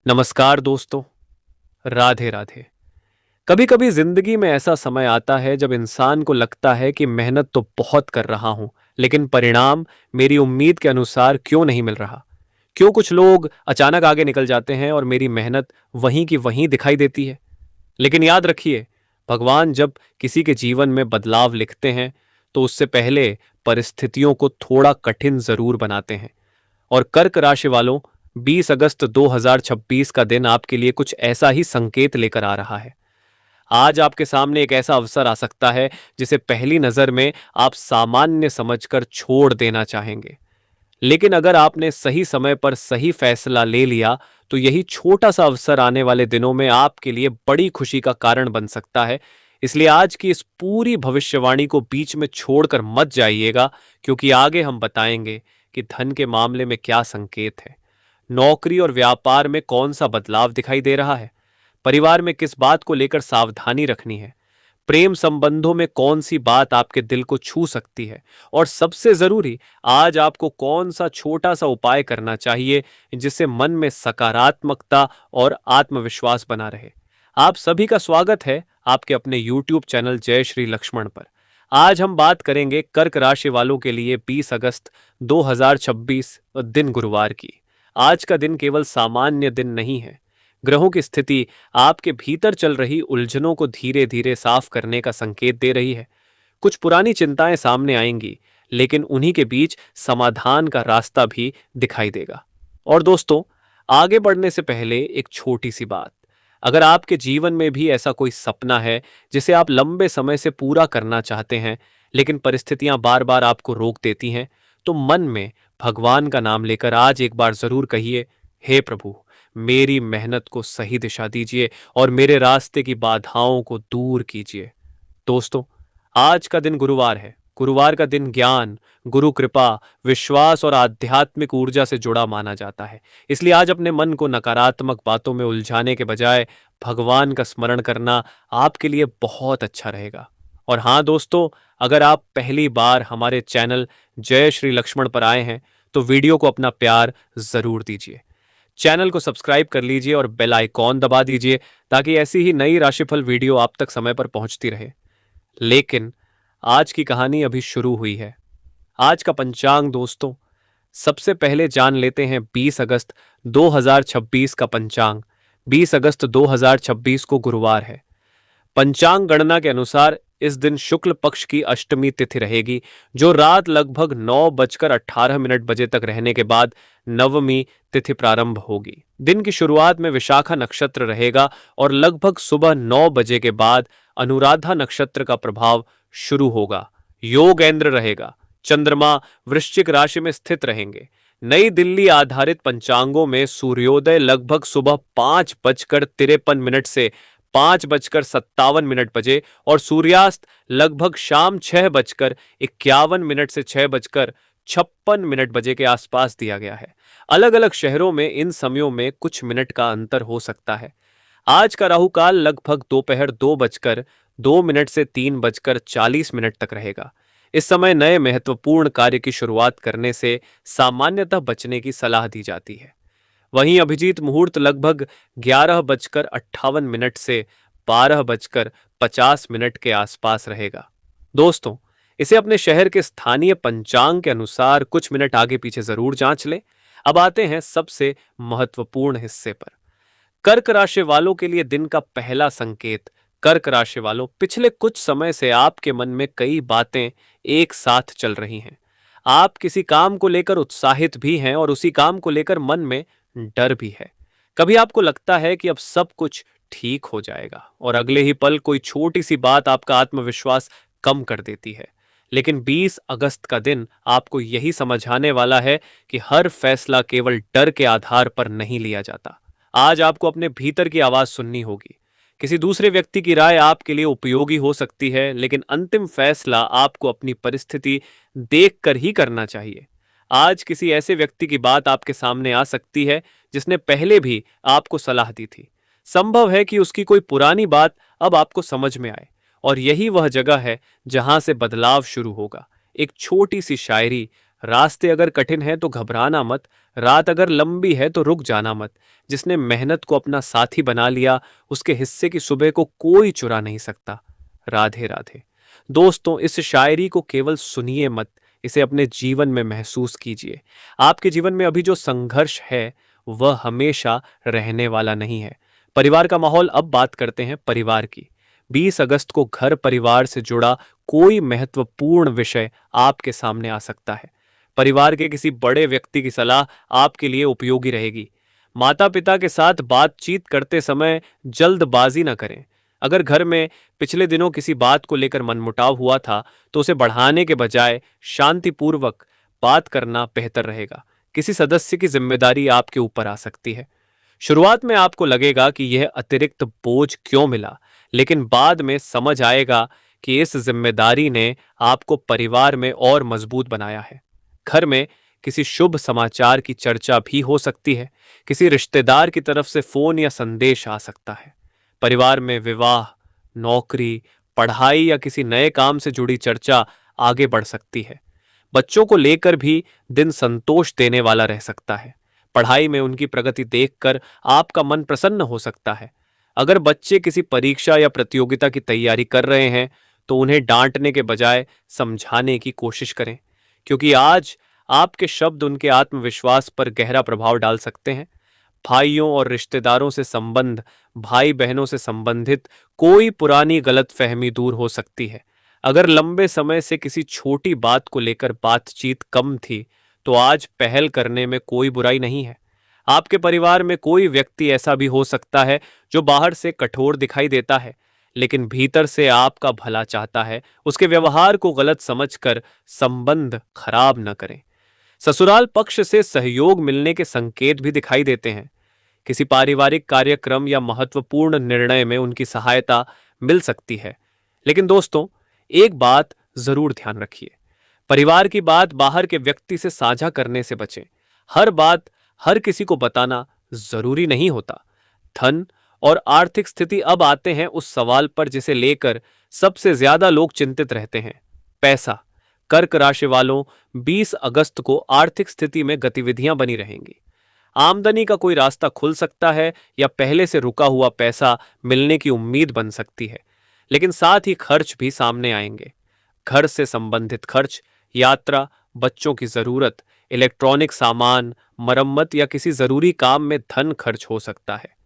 नमस्कार दोस्तों। राधे राधे। कभी कभी जिंदगी में ऐसा समय आता है जब इंसान को लगता है कि मेहनत तो बहुत कर रहा हूं, लेकिन परिणाम मेरी उम्मीद के अनुसार क्यों नहीं मिल रहा। क्यों कुछ लोग अचानक आगे निकल जाते हैं और मेरी मेहनत वहीं की वहीं दिखाई देती है। लेकिन याद रखिए, भगवान जब किसी के जीवन में बदलाव लिखते हैं तो उससे पहले परिस्थितियों को थोड़ा कठिन जरूर बनाते हैं। और कर्क राशि वालों, 20 अगस्त 2026 का दिन आपके लिए कुछ ऐसा ही संकेत लेकर आ रहा है। आज आपके सामने एक ऐसा अवसर आ सकता है जिसे पहली नजर में आप सामान्य समझकर छोड़ देना चाहेंगे, लेकिन अगर आपने सही समय पर सही फैसला ले लिया तो यही छोटा सा अवसर आने वाले दिनों में आपके लिए बड़ी खुशी का कारण बन सकता है। इसलिए आज की इस पूरी भविष्यवाणी को बीच में छोड़कर मत जाइएगा, क्योंकि आगे हम बताएंगे कि धन के मामले में क्या संकेत है, नौकरी और व्यापार में कौन सा बदलाव दिखाई दे रहा है, परिवार में किस बात को लेकर सावधानी रखनी है, प्रेम संबंधों में कौन सी बात आपके दिल को छू सकती है, और सबसे जरूरी, आज आपको कौन सा छोटा सा उपाय करना चाहिए जिससे मन में सकारात्मकता और आत्मविश्वास बना रहे। आप सभी का स्वागत है आपके अपने YouTube चैनल जय श्री लक्ष्मण पर। आज हम बात करेंगे कर्क राशि वालों के लिए 20 अगस्त 2026 दिन गुरुवार की। आज का दिन केवल सामान्य दिन नहीं है। ग्रहों की स्थिति आपके भीतर चल रही उलझनों को धीरे धीरे साफ करने का संकेत दे रही है। कुछ पुरानी चिंताएं सामने आएंगी, लेकिन उन्हीं के बीच समाधान का रास्ता भी दिखाई देगा। और दोस्तों, आगे बढ़ने से पहले एक छोटी सी बात। अगर आपके जीवन में भी ऐसा कोई सपना है जिसे आप लंबे समय से पूरा करना चाहते हैं, लेकिन परिस्थितियां बार बार आपको रोक देती हैं, तो मन में भगवान का नाम लेकर आज एक बार जरूर कहिए, हे प्रभु, मेरी मेहनत को सही दिशा दीजिए और मेरे रास्ते की बाधाओं को दूर कीजिए। दोस्तों, आज का दिन गुरुवार है। गुरुवार का दिन ज्ञान, गुरु कृपा, विश्वास और आध्यात्मिक ऊर्जा से जुड़ा माना जाता है। इसलिए आज अपने मन को नकारात्मक बातों में उलझाने के बजाय भगवान का स्मरण करना आपके लिए बहुत अच्छा रहेगा। और हाँ दोस्तों, अगर आप पहली बार हमारे चैनल जय श्री लक्ष्मण पर आए हैं तो वीडियो को अपना प्यार जरूर दीजिए। चैनल को सब्सक्राइब कर लीजिए और बेल आइकॉन दबा दीजिए ताकि ऐसी ही नई राशिफल वीडियो आप तक समय पर पहुंचती रहे। लेकिन आज की कहानी अभी शुरू हुई है। आज का पंचांग दोस्तों, सबसे पहले जान लेते हैं 20 अगस्त 2026 का पंचांग। 20 अगस्त 2026 को गुरुवार है। पंचांग गणना के अनुसार इस दिन शुक्ल पक्ष की अष्टमी तिथि रहेगी, जो रात लगभग 9:18 बजे तक रहने के बाद नवमी तिथि प्रारंभ होगी। दिन की शुरुआत में विशाखा नक्षत्र रहेगा और लगभग सुबह 9 बजे के बाद अनुराधा नक्षत्र का प्रभाव शुरू होगा। योगेंद्र रहेगा। चंद्रमा वृश्चिक राशि में स्थित रहेंगे। नई दिल्ली आधारित पंचांगों में सूर्योदय लगभग सुबह 5:53 से 5:57 बजे और सूर्यास्त लगभग शाम 6:51 से 6:56 बजे के आसपास दिया गया है। अलग अलग शहरों में इन समयों में कुछ मिनट का अंतर हो सकता है। आज का राहु काल लगभग दोपहर 2:02 से 3:40 तक रहेगा। इस समय नए महत्वपूर्ण कार्य की शुरुआत करने से सामान्यतः बचने की सलाह दी जाती है। वहीं अभिजीत मुहूर्त लगभग 11:58 से 12:50 के आसपास रहेगा। दोस्तों, इसे अपने शहर के स्थानीय पंचांग के अनुसार कुछ मिनट आगे पीछे जरूर जांच लें। अब आते हैं सबसे महत्वपूर्ण हिस्से पर। कर्क राशि वालों के लिए दिन का पहला संकेत। कर्क राशि वालों, पिछले कुछ समय से आपके मन में कई बातें एक साथ चल रही हैं। आप किसी काम को लेकर उत्साहित भी हैं और उसी काम को लेकर मन में डर भी है। कभी आपको लगता है कि अब सब कुछ ठीक हो जाएगा और अगले ही पल कोई छोटी सी बात आपका आत्मविश्वास कम कर देती है। लेकिन 20 अगस्त का दिन आपको यही समझाने वाला है कि हर फैसला केवल डर के आधार पर नहीं लिया जाता। आज आपको अपने भीतर की आवाज सुननी होगी। किसी दूसरे व्यक्ति की राय आपके लिए उपयोगी हो सकती है, लेकिन अंतिम फैसला आपको अपनी परिस्थिति देखकर ही करना चाहिए। आज किसी ऐसे व्यक्ति की बात आपके सामने आ सकती है जिसने पहले भी आपको सलाह दी थी। संभव है कि उसकी कोई पुरानी बात अब आपको समझ में आए, और यही वह जगह है जहां से बदलाव शुरू होगा। एक छोटी सी शायरी रास्ते अगर कठिन है तो घबराना मत, रात अगर लंबी है तो रुक जाना मत। जिसने मेहनत को अपना साथी बना लिया, उसके हिस्से की सुबह को कोई चुरा नहीं सकता। राधे राधे। दोस्तों, इस शायरी को केवल सुनिए मत, इसे अपने जीवन में महसूस कीजिए। आपके जीवन में अभी जो संघर्ष है, वह हमेशा रहने वाला नहीं है। परिवार का माहौल, अब बात करते हैं परिवार की। 20 अगस्त को घर परिवार से जुड़ा कोई महत्वपूर्ण विषय आपके सामने आ सकता है। परिवार के किसी बड़े व्यक्ति की सलाह आपके लिए उपयोगी रहेगी। माता पिता के साथ बातचीत करते समय जल्दबाजी न करें। अगर घर में पिछले दिनों किसी बात को लेकर मनमुटाव हुआ था, तो उसे बढ़ाने के बजाय शांतिपूर्वक बात करना बेहतर रहेगा। किसी सदस्य की जिम्मेदारी आपके ऊपर आ सकती है। शुरुआत में आपको लगेगा कि यह अतिरिक्त बोझ क्यों मिला, लेकिन बाद में समझ आएगा कि इस जिम्मेदारी ने आपको परिवार में और मजबूत बनाया है। घर में किसी शुभ समाचार की चर्चा भी हो सकती है। किसी रिश्तेदार की तरफ से फोन या संदेश आ सकता है। परिवार में विवाह, नौकरी, पढ़ाई या किसी नए काम से जुड़ी चर्चा आगे बढ़ सकती है। बच्चों को लेकर भी दिन संतोष देने वाला रह सकता है। पढ़ाई में उनकी प्रगति देखकर आपका मन प्रसन्न हो सकता है। अगर बच्चे किसी परीक्षा या प्रतियोगिता की तैयारी कर रहे हैं, तो उन्हें डांटने के बजाय समझाने की कोशिश करें, क्योंकि आज आपके शब्द उनके आत्मविश्वास पर गहरा प्रभाव डाल सकते हैं। भाइयों और रिश्तेदारों से संबंध, भाई बहनों से संबंधित कोई पुरानी गलतफहमी दूर हो सकती है। अगर लंबे समय से किसी छोटी बात को लेकर बातचीत कम थी, तो आज पहल करने में कोई बुराई नहीं है। आपके परिवार में कोई व्यक्ति ऐसा भी हो सकता है जो बाहर से कठोर दिखाई देता है, लेकिन भीतर से आपका भला चाहता है। उसके व्यवहार को गलत समझकर संबंध खराब न करें। ससुराल पक्ष से सहयोग मिलने के संकेत भी दिखाई देते हैं। किसी पारिवारिक कार्यक्रम या महत्वपूर्ण निर्णय में उनकी सहायता मिल सकती है। लेकिन दोस्तों, एक बात जरूर ध्यान रखिए, परिवार की बात बाहर के व्यक्ति से साझा करने से बचें। हर बात हर किसी को बताना जरूरी नहीं होता। धन और आर्थिक स्थिति, अब आते हैं उस सवाल पर जिसे लेकर सबसे ज्यादा लोग चिंतित रहते हैं, पैसा। कर्क राशि वालों, 20 अगस्त को आर्थिक स्थिति में गतिविधियां बनी रहेंगी। आमदनी का कोई रास्ता खुल सकता है या पहले से रुका हुआ पैसा मिलने की उम्मीद बन सकती है। लेकिन साथ ही खर्च भी सामने आएंगे। घर से संबंधित खर्च, यात्रा, बच्चों की जरूरत, इलेक्ट्रॉनिक सामान, मरम्मत या किसी जरूरी काम में धन खर्च हो सकता है।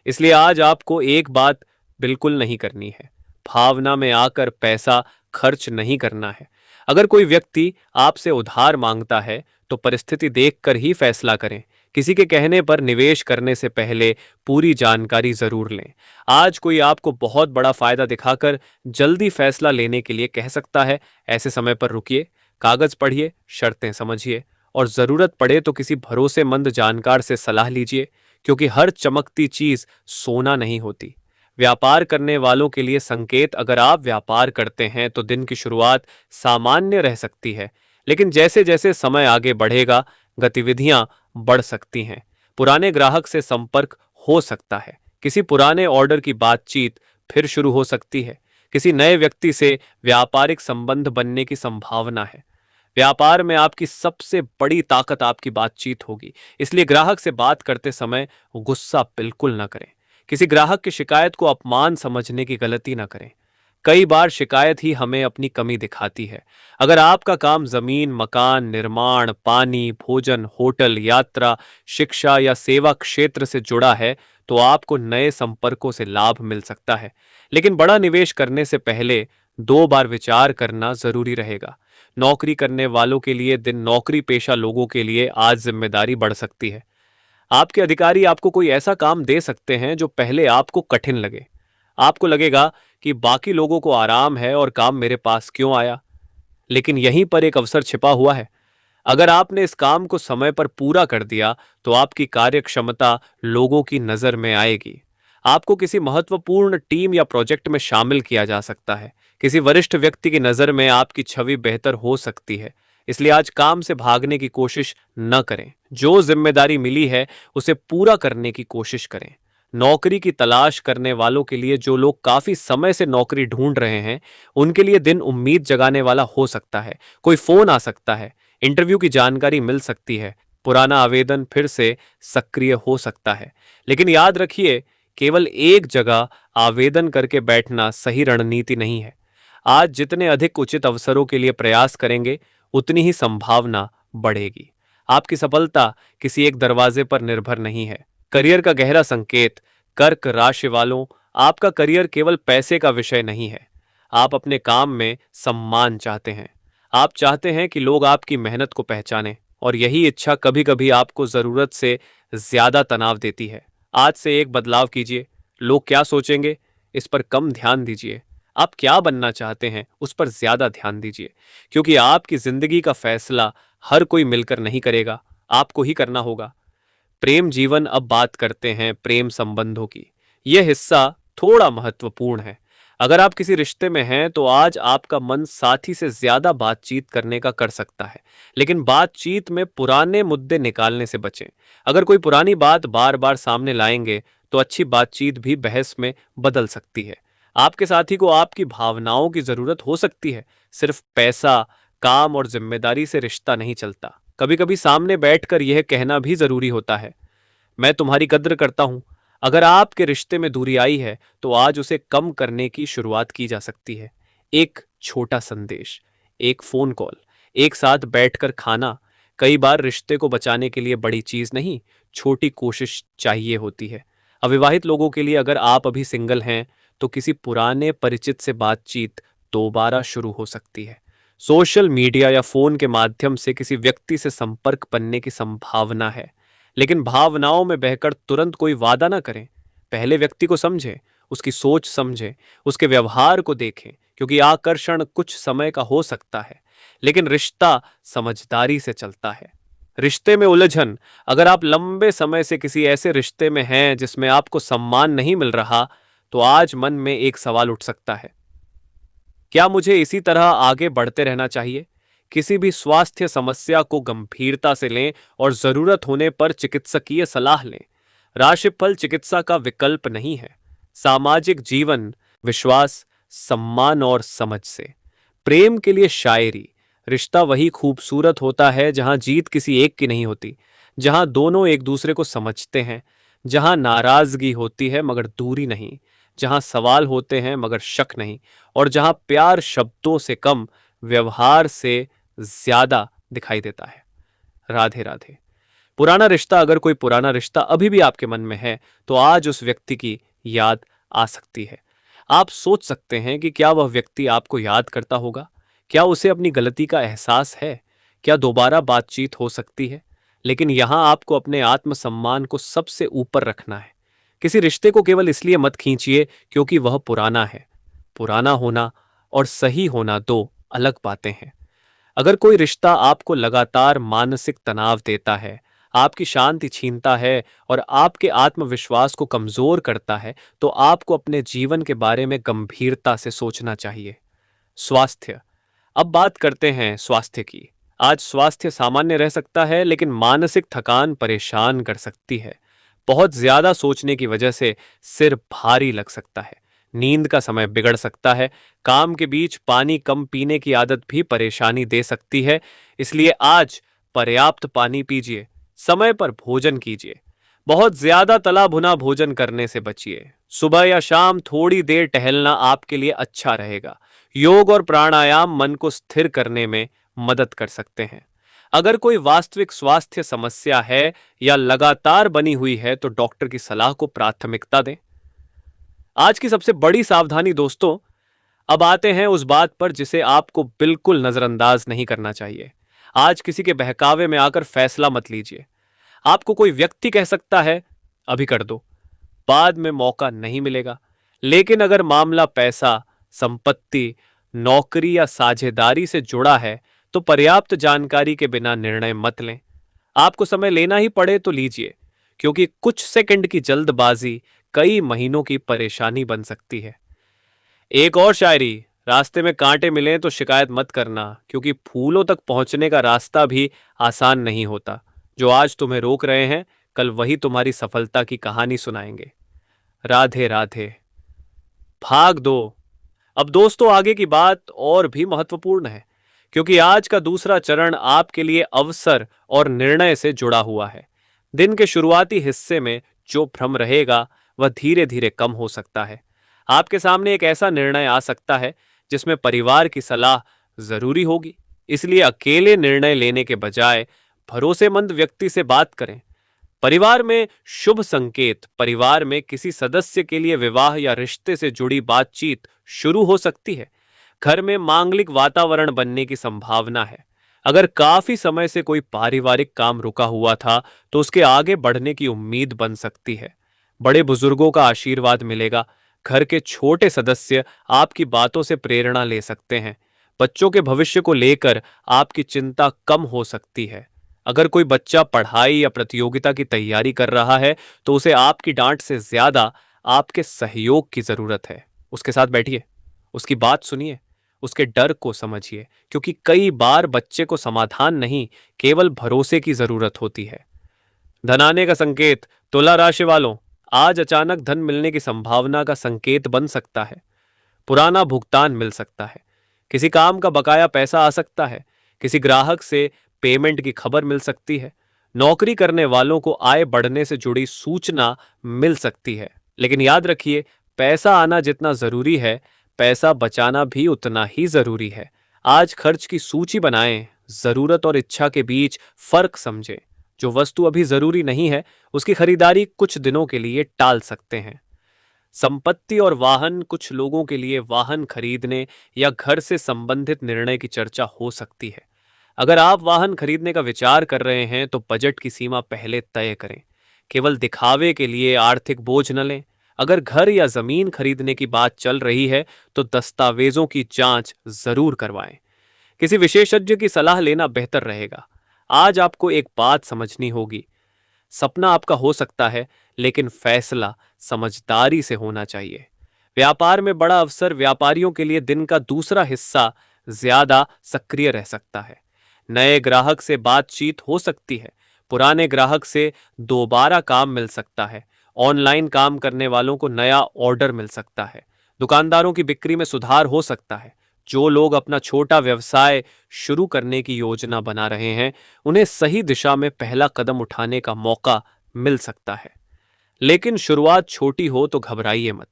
इसलिए आज आपको एक बात बिल्कुल नहीं करनी है, भावना में आकर पैसा खर्च नहीं करना है। अगर कोई व्यक्ति आपसे उधार मांगता है, तो परिस्थिति देखकर ही फैसला करें। किसी के कहने पर निवेश करने से पहले पूरी जानकारी जरूर लें। आज कोई आपको बहुत बड़ा फायदा दिखाकर जल्दी फैसला लेने के लिए कह सकता है। ऐसे समय पर रुकिए, कागज पढ़िए, शर्तें समझिए और जरूरत पड़े तो किसी भरोसेमंद जानकार से सलाह लीजिए, क्योंकि हर चमकती चीज सोना नहीं होती। व्यापार करने वालों के लिए संकेत, अगर आप व्यापार करते हैं तो दिन की शुरुआत सामान्य रह सकती है, लेकिन जैसे जैसे समय आगे बढ़ेगा, गतिविधियां बढ़ सकती हैं। पुराने ग्राहक से संपर्क हो सकता है। किसी पुराने ऑर्डर की बातचीत फिर शुरू हो सकती है। किसी नए व्यक्ति से व्यापारिक संबंध बनने की संभावना है। व्यापार में आपकी सबसे बड़ी ताकत आपकी बातचीत होगी, इसलिए ग्राहक से बात करते समय गुस्सा बिल्कुल न करें। किसी ग्राहक की शिकायत को अपमान समझने की गलती न करें। कई बार शिकायत ही हमें अपनी कमी दिखाती है। अगर आपका काम जमीन, मकान, निर्माण, पानी, भोजन, होटल, यात्रा, शिक्षा या सेवा क्षेत्र से जुड़ा है, तो आपको नए संपर्कों से लाभ मिल सकता है। लेकिन बड़ा निवेश करने से पहले 2 बार विचार करना जरूरी रहेगा। नौकरी करने वालों के लिए दिन, नौकरी पेशा लोगों के लिए आज जिम्मेदारी बढ़ सकती है। आपके अधिकारी आपको कोई ऐसा काम दे सकते हैं जो पहले आपको कठिन लगे। आपको लगेगा कि बाकी लोगों को आराम है और काम मेरे पास क्यों आया, लेकिन यहीं पर एक अवसर छिपा हुआ है। अगर आपने इस काम को समय पर पूरा कर दिया, तो आपकी कार्यक्षमता लोगों की नजर में आएगी। आपको किसी महत्वपूर्ण टीम या प्रोजेक्ट में शामिल किया जा सकता है। किसी वरिष्ठ व्यक्ति की नजर में आपकी छवि बेहतर हो सकती है। इसलिए आज काम से भागने की कोशिश न करें। जो जिम्मेदारी मिली है, उसे पूरा करने की कोशिश करें। नौकरी की तलाश करने वालों के लिए, जो लोग काफी समय से नौकरी ढूंढ रहे हैं, उनके लिए दिन उम्मीद जगाने वाला हो सकता है। कोई फोन आ सकता है, इंटरव्यू की जानकारी मिल सकती है, पुराना आवेदन फिर से सक्रिय हो सकता है। लेकिन याद रखिए, केवल एक जगह आवेदन करके बैठना सही रणनीति नहीं है। आज जितने अधिक उचित अवसरों के लिए प्रयास करेंगे, उतनी ही संभावना बढ़ेगी। आपकी सफलता किसी एक दरवाजे पर निर्भर नहीं है। करियर का गहरा संकेत, कर्क राशि वालों, आपका करियर केवल पैसे का विषय नहीं है। आप अपने काम में सम्मान चाहते हैं। आप चाहते हैं कि लोग आपकी मेहनत को पहचानें, और यही इच्छा कभी कभी आपको जरूरत से ज्यादा तनाव देती है। आज से एक बदलाव कीजिए। लोग क्या सोचेंगे, इस पर कम ध्यान दीजिए। आप क्या बनना चाहते हैं, उस पर ज्यादा ध्यान दीजिए, क्योंकि आपकी जिंदगी का फैसला हर कोई मिलकर नहीं करेगा, आपको ही करना होगा। प्रेम जीवन, अब बात करते हैं प्रेम संबंधों की। यह हिस्सा थोड़ा महत्वपूर्ण है। अगर आप किसी रिश्ते में हैं तो आज आपका मन साथी से ज्यादा बातचीत करने का कर सकता है, लेकिन बातचीत में पुराने मुद्दे निकालने से बचें। अगर कोई पुरानी बात बार बार सामने लाएंगे तो अच्छी बातचीत भी बहस में बदल सकती है। आपके साथी को आपकी भावनाओं की जरूरत हो सकती है। सिर्फ पैसा, काम और जिम्मेदारी से रिश्ता नहीं चलता। कभी कभी सामने बैठकर यह कहना भी जरूरी होता है, मैं तुम्हारी कद्र करता हूं। अगर आपके रिश्ते में दूरी आई है तो आज उसे कम करने की शुरुआत की जा सकती है। एक छोटा संदेश, एक फोन कॉल, एक साथ बैठकर खाना। कई बार रिश्ते को बचाने के लिए बड़ी चीज नहीं, छोटी कोशिश चाहिए होती है। अविवाहित लोगों के लिए, अगर आप अभी सिंगल हैं तो किसी पुराने परिचित से बातचीत दोबारा शुरू हो सकती है। सोशल मीडिया या फोन के माध्यम से किसी व्यक्ति से संपर्क बनने की संभावना है, लेकिन भावनाओं में बहकर तुरंत कोई वादा ना करें। पहले व्यक्ति को समझें, उसकी सोच समझें, उसके व्यवहार को देखें, क्योंकि आकर्षण कुछ समय का हो सकता है, लेकिन रिश्ता समझदारी से चलता है। रिश्ते में उलझन, अगर आप लंबे समय से किसी ऐसे रिश्ते में हैं जिसमें आपको सम्मान नहीं मिल रहा, तो आज मन में एक सवाल उठ सकता है, क्या मुझे इसी तरह आगे बढ़ते रहना चाहिए? किसी भी स्वास्थ्य समस्या को गंभीरता से लें और जरूरत होने पर चिकित्सकीय सलाह लें। राशिफल चिकित्सा का विकल्प नहीं है। सामाजिक जीवन, विश्वास, सम्मान और समझ से। प्रेम के लिए शायरी, रिश्ता वही खूबसूरत होता है जहां जीत किसी एक की नहीं होती, जहां दोनों एक दूसरे को समझते हैं, जहां नाराजगी होती है मगर दूरी नहीं, जहां सवाल होते हैं मगर शक नहीं, और जहां प्यार शब्दों से कम, व्यवहार से ज्यादा दिखाई देता है। राधे राधे। पुराना रिश्ता, अगर कोई पुराना रिश्ता अभी भी आपके मन में है तो आज उस व्यक्ति की याद आ सकती है। आप सोच सकते हैं कि क्या वह व्यक्ति आपको याद करता होगा? क्या उसे अपनी गलती का एहसास है? क्या दोबारा बातचीत हो सकती है? लेकिन यहां आपको अपने आत्मसम्मान को सबसे ऊपर रखना है। किसी रिश्ते को केवल इसलिए मत खींचिए क्योंकि वह पुराना है। पुराना होना और सही होना दो अलग बातें हैं। अगर कोई रिश्ता आपको लगातार मानसिक तनाव देता है, आपकी शांति छीनता है और आपके आत्मविश्वास को कमजोर करता है, तो आपको अपने जीवन के बारे में गंभीरता से सोचना चाहिए। स्वास्थ्य, अब बात करते हैं स्वास्थ्य की। आज स्वास्थ्य सामान्य रह सकता है, लेकिन मानसिक थकान परेशान कर सकती है। बहुत ज्यादा सोचने की वजह से सिर भारी लग सकता है, नींद का समय बिगड़ सकता है, काम के बीच पानी कम पीने की आदत भी परेशानी दे सकती है। इसलिए आज पर्याप्त पानी पीजिए, समय पर भोजन कीजिए। बहुत ज्यादा तला भुना भोजन करने से बचिए। सुबह या शाम थोड़ी देर टहलना आपके लिए अच्छा रहेगा। योग और प्राणायाम मन को स्थिर करने में मदद कर सकते हैं। अगर कोई वास्तविक स्वास्थ्य समस्या है या लगातार बनी हुई है तो डॉक्टर की सलाह को प्राथमिकता दें। आज की सबसे बड़ी सावधानी दोस्तों, अब आते हैं उस बात पर जिसे आपको बिल्कुल नजरअंदाज नहीं करना चाहिए। आज किसी के बहकावे में आकर फैसला मत लीजिए। आपको कोई व्यक्ति कह सकता है, अभी कर दो, बाद में मौका नहीं मिलेगा। लेकिन अगर मामला पैसा, संपत्ति, नौकरी या साझेदारी से जुड़ा है तो पर्याप्त जानकारी के बिना निर्णय मत लें। आपको समय लेना ही पड़े तो लीजिए, क्योंकि कुछ सेकंड की जल्दबाजी कई महीनों की परेशानी बन सकती है। एक और शायरी, रास्ते में कांटे मिलें तो शिकायत मत करना, क्योंकि फूलों तक पहुंचने का रास्ता भी आसान नहीं होता। जो आज तुम्हें रोक रहे हैं, कल वही तुम्हारी सफलता की कहानी सुनाएंगे। राधे राधे। भाग दो। अब दोस्तों, आगे की बात और भी महत्वपूर्ण है, क्योंकि आज का दूसरा चरण आपके लिए अवसर और निर्णय से जुड़ा हुआ है। दिन के शुरुआती हिस्से में जो भ्रम रहेगा वह धीरे धीरे कम हो सकता है। आपके सामने एक ऐसा निर्णय आ सकता है जिसमें परिवार की सलाह जरूरी होगी, इसलिए अकेले निर्णय लेने के बजाय भरोसेमंद व्यक्ति से बात करें। परिवार में शुभ संकेत, परिवार में किसी सदस्य के लिए विवाह या रिश्ते से जुड़ी बातचीत शुरू हो सकती है। घर में मांगलिक वातावरण बनने की संभावना है। अगर काफी समय से कोई पारिवारिक काम रुका हुआ था तो उसके आगे बढ़ने की उम्मीद बन सकती है। बड़े बुजुर्गों का आशीर्वाद मिलेगा। घर के छोटे सदस्य आपकी बातों से प्रेरणा ले सकते हैं। बच्चों के भविष्य को लेकर आपकी चिंता कम हो सकती है। अगर कोई बच्चा पढ़ाई या प्रतियोगिता की तैयारी कर रहा है तो उसे आपकी डांट से ज्यादा आपके सहयोग की जरूरत है। उसके साथ बैठिए, उसकी बात सुनिए, उसके डर को समझिए, क्योंकि कई बार बच्चे को समाधान नहीं, केवल भरोसे की जरूरत होती है। धन आने का संकेत। तुला राशि वालों, आज अचानक धन मिलने की संभावना का संकेत बन सकता है। पुराना भुगतान मिल सकता है, किसी काम का बकाया पैसा आ सकता है, किसी ग्राहक से पेमेंट की खबर मिल सकती है। नौकरी करने वालों को आय बढ़ने से जुड़ी सूचना मिल सकती है। लेकिन याद रखिए, पैसा आना जितना जरूरी है, पैसा बचाना भी उतना ही जरूरी है। आज खर्च की सूची बनाएं, जरूरत और इच्छा के बीच फर्क समझें। जो वस्तु अभी जरूरी नहीं है, उसकी खरीदारी कुछ दिनों के लिए टाल सकते हैं। संपत्ति और वाहन, कुछ लोगों के लिए वाहन खरीदने या घर से संबंधित निर्णय की चर्चा हो सकती है। अगर आप वाहन खरीदने का विचार कर रहे हैं तो बजट की सीमा पहले तय करें। केवल दिखावे के लिए आर्थिक बोझ न लें। अगर घर या जमीन खरीदने की बात चल रही है तो दस्तावेजों की जांच जरूर करवाएं। किसी विशेषज्ञ की सलाह लेना बेहतर रहेगा। आज आपको एक बात समझनी होगी, सपना आपका हो सकता है, लेकिन फैसला समझदारी से होना चाहिए। व्यापार में बड़ा अवसर, व्यापारियों के लिए दिन का दूसरा हिस्सा ज्यादा सक्रिय रह सकता है। नए ग्राहक से बातचीत हो सकती है। पुराने ग्राहक से दोबारा काम मिल सकता है। ऑनलाइन काम करने वालों को नया ऑर्डर मिल सकता है। दुकानदारों की बिक्री में सुधार हो सकता है। जो लोग अपना छोटा व्यवसाय शुरू करने की योजना बना रहे हैं, उन्हें सही दिशा में पहला कदम उठाने का मौका मिल सकता है। लेकिन शुरुआत छोटी हो तो घबराइए मत।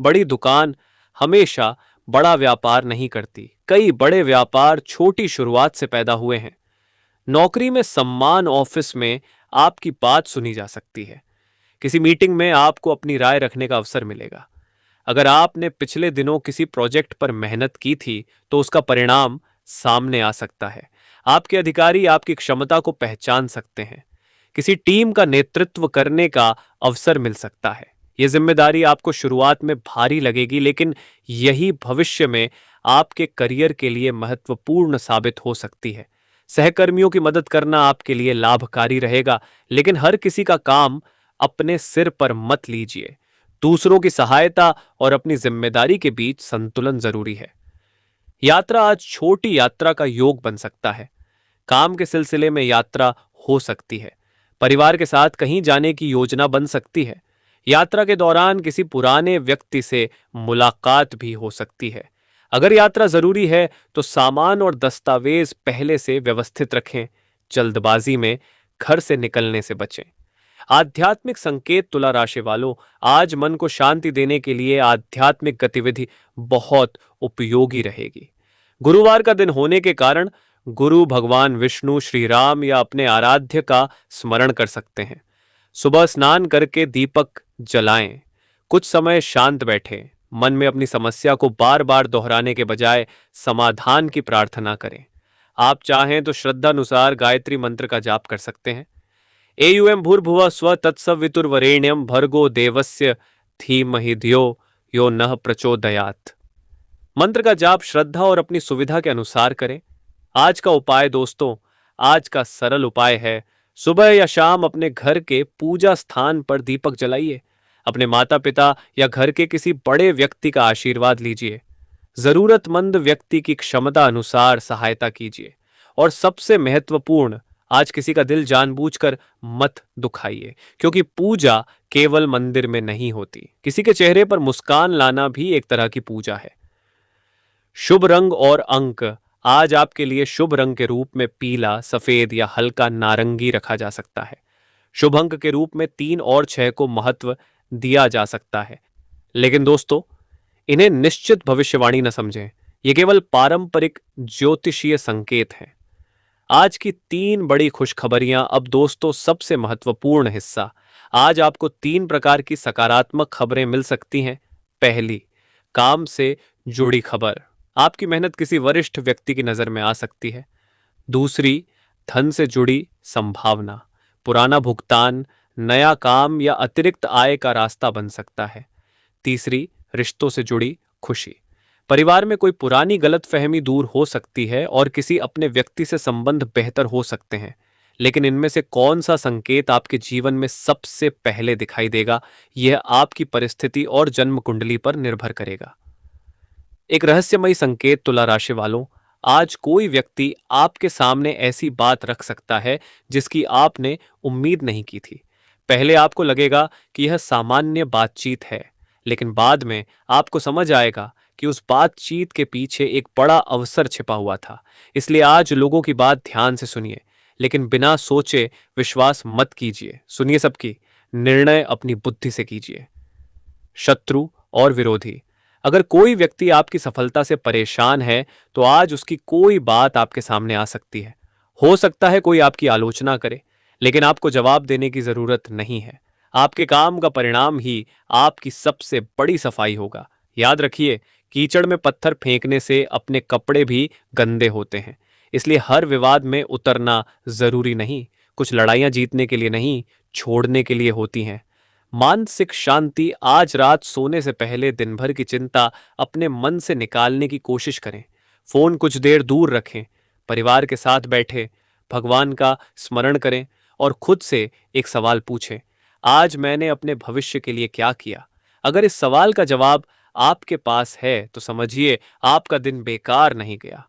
बड़ी दुकान हमेशा बड़ा व्यापार नहीं करती। कई बड़े व्यापार छोटी शुरुआत से पैदा हुए हैं। नौकरी में सम्मान, ऑफिस में आपकी बात सुनी जा सकती है। किसी मीटिंग में आपको अपनी राय रखने का अवसर मिलेगा। अगर आपने पिछले दिनों किसी प्रोजेक्ट पर मेहनत की थी तो उसका परिणाम सामने आ सकता है। आपके अधिकारी आपकी क्षमता को पहचान सकते हैं। किसी टीम का नेतृत्व करने का अवसर मिल सकता है। यह जिम्मेदारी आपको शुरुआत में भारी लगेगी, लेकिन यही भविष्य में आपके करियर के लिए महत्वपूर्ण साबित हो सकती है। सहकर्मियों की मदद करना आपके लिए लाभकारी रहेगा, लेकिन हर किसी का काम अपने सिर पर मत लीजिए। दूसरों की सहायता और अपनी जिम्मेदारी के बीच संतुलन जरूरी है। यात्रा, आज छोटी यात्रा का योग बन सकता है। काम के सिलसिले में यात्रा हो सकती है। परिवार के साथ कहीं जाने की योजना बन सकती है। यात्रा के दौरान किसी पुराने व्यक्ति से मुलाकात भी हो सकती है। अगर यात्रा जरूरी है तो सामान और दस्तावेज पहले से व्यवस्थित रखें। जल्दबाजी में घर से निकलने से बचें। आध्यात्मिक संकेत। तुला राशि वालों, आज मन को शांति देने के लिए आध्यात्मिक गतिविधि बहुत उपयोगी रहेगी। गुरुवार का दिन होने के कारण गुरु, भगवान विष्णु, श्री राम या अपने आराध्य का स्मरण कर सकते हैं। सुबह स्नान करके दीपक जलाएं। कुछ समय शांत बैठें। मन में अपनी समस्या को बार बार दोहराने के बजाय समाधान की प्रार्थना करें। आप चाहें तो श्रद्धानुसार गायत्री मंत्र का जाप कर सकते हैं। एयुएम भूर्भुवः स्व तत्सवितुर्वरेण्यम भर्गो देवस्य धीमहि धियो यो नः प्रचोदयात्। मंत्र का जाप श्रद्धा और अपनी सुविधा के अनुसार करें। आज का उपाय दोस्तों, आज का सरल उपाय है, सुबह या शाम अपने घर के पूजा स्थान पर दीपक जलाइए। अपने माता पिता या घर के किसी बड़े व्यक्ति का आशीर्वाद लीजिए। जरूरतमंद व्यक्ति की क्षमता अनुसार सहायता कीजिए। और सबसे महत्वपूर्ण, आज किसी का दिल जानबूझकर मत दुखाइए, क्योंकि पूजा केवल मंदिर में नहीं होती। किसी के चेहरे पर मुस्कान लाना भी एक तरह की पूजा है। शुभ रंग और अंक आज आपके लिए शुभ रंग के रूप में पीला, सफेद या हल्का नारंगी रखा जा सकता है। शुभ अंक के रूप में 3 और 6 को महत्व दिया जा सकता है। लेकिन दोस्तों, इन्हें निश्चित भविष्यवाणी न समझें। ये केवल पारंपरिक ज्योतिषीय संकेत हैं। आज की 3 बड़ी खुशखबरियां। अब दोस्तों, सबसे महत्वपूर्ण हिस्सा। आज आपको 3 प्रकार की सकारात्मक खबरें मिल सकती हैं। पहली, काम से जुड़ी खबर। आपकी मेहनत किसी वरिष्ठ व्यक्ति की नजर में आ सकती है। दूसरी, धन से जुड़ी संभावना। पुराना भुगतान, नया काम या अतिरिक्त आय का रास्ता बन सकता है। तीसरी, रिश्तों से जुड़ी खुशी। परिवार में कोई पुरानी गलतफहमी दूर हो सकती है और किसी अपने व्यक्ति से संबंध बेहतर हो सकते हैं। लेकिन इनमें से कौन सा संकेत आपके जीवन में सबसे पहले दिखाई देगा, यह आपकी परिस्थिति और जन्म कुंडली पर निर्भर करेगा। एक रहस्यमयी संकेत तुला राशि वालों, आज कोई व्यक्ति आपके सामने ऐसी बात रख सकता है जिसकी आपने उम्मीद नहीं की थी। पहले आपको लगेगा कि यह सामान्य बातचीत है, लेकिन बाद में आपको समझ आएगा कि उस बातचीत के पीछे एक बड़ा अवसर छिपा हुआ था। इसलिए आज लोगों की बात ध्यान से सुनिए, लेकिन बिना सोचे विश्वास मत कीजिए। सुनिए सबकी, निर्णय अपनी बुद्धि से कीजिए। शत्रु और विरोधी। अगर कोई व्यक्ति आपकी सफलता से परेशान है, तो आज उसकी कोई बात आपके सामने आ सकती है। हो सकता है कोई आपकी आलोचना करे, लेकिन आपको जवाब देने की जरूरत नहीं है। आपके काम का परिणाम ही आपकी सबसे बड़ी सफाई होगा। याद रखिए, कीचड़ में पत्थर फेंकने से अपने कपड़े भी गंदे होते हैं। इसलिए हर विवाद में उतरना जरूरी नहीं। कुछ लड़ाइयां जीतने के लिए नहीं, छोड़ने के लिए होती हैं। मानसिक शांति। आज रात सोने से पहले दिन भर की चिंता अपने मन से निकालने की कोशिश करें। फोन कुछ देर दूर रखें, परिवार के साथ बैठे, भगवान का स्मरण करें और खुद से एक सवाल पूछें, आज मैंने अपने भविष्य के लिए क्या किया। अगर इस सवाल का जवाब आपके पास है तो समझिए आपका दिन बेकार नहीं गया।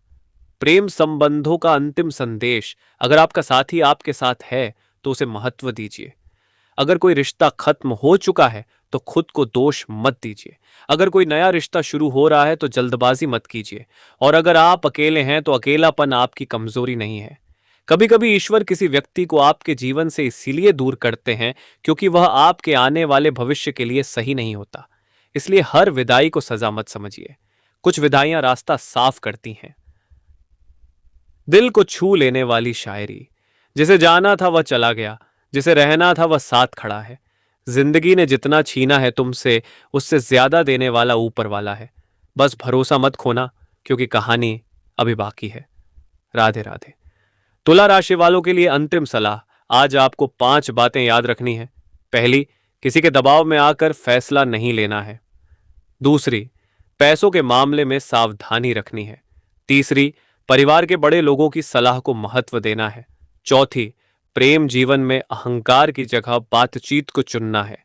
प्रेम संबंधों का अंतिम संदेश। अगर आपका साथी आपके साथ है तो उसे महत्व दीजिए। अगर कोई रिश्ता खत्म हो चुका है तो खुद को दोष मत दीजिए। अगर कोई नया रिश्ता शुरू हो रहा है तो जल्दबाजी मत कीजिए। और अगर आप अकेले हैं तो अकेलापन आपकी कमजोरी नहीं है। कभी कभी ईश्वर किसी व्यक्ति को आपके जीवन से इसीलिए दूर करते हैं क्योंकि वह आपके आने वाले भविष्य के लिए सही नहीं होता। इसलिए हर विदाई को सजा मत समझिए। कुछ विदाइयां रास्ता साफ करती हैं। दिल को छू लेने वाली शायरी। जिसे जाना था वह चला गया, जिसे रहना था वह साथ खड़ा है। जिंदगी ने जितना छीना है तुमसे, उससे ज्यादा देने वाला ऊपर वाला है। बस भरोसा मत खोना, क्योंकि कहानी अभी बाकी है। राधे राधे। तुला राशि वालों के लिए अंतिम सलाह। आज आपको 5 बातें याद रखनी है। पहली, किसी के दबाव में आकर फैसला नहीं लेना है। दूसरी, पैसों के मामले में सावधानी रखनी है। तीसरी, परिवार के बड़े लोगों की सलाह को महत्व देना है। चौथी, प्रेम जीवन में अहंकार की जगह बातचीत को चुनना है।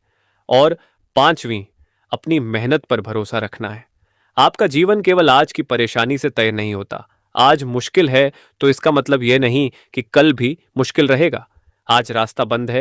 और पांचवी, अपनी मेहनत पर भरोसा रखना है। आपका जीवन केवल आज की परेशानी से तय नहीं होता। आज मुश्किल है तो इसका मतलब यह नहीं कि कल भी मुश्किल रहेगा। आज रास्ता बंद है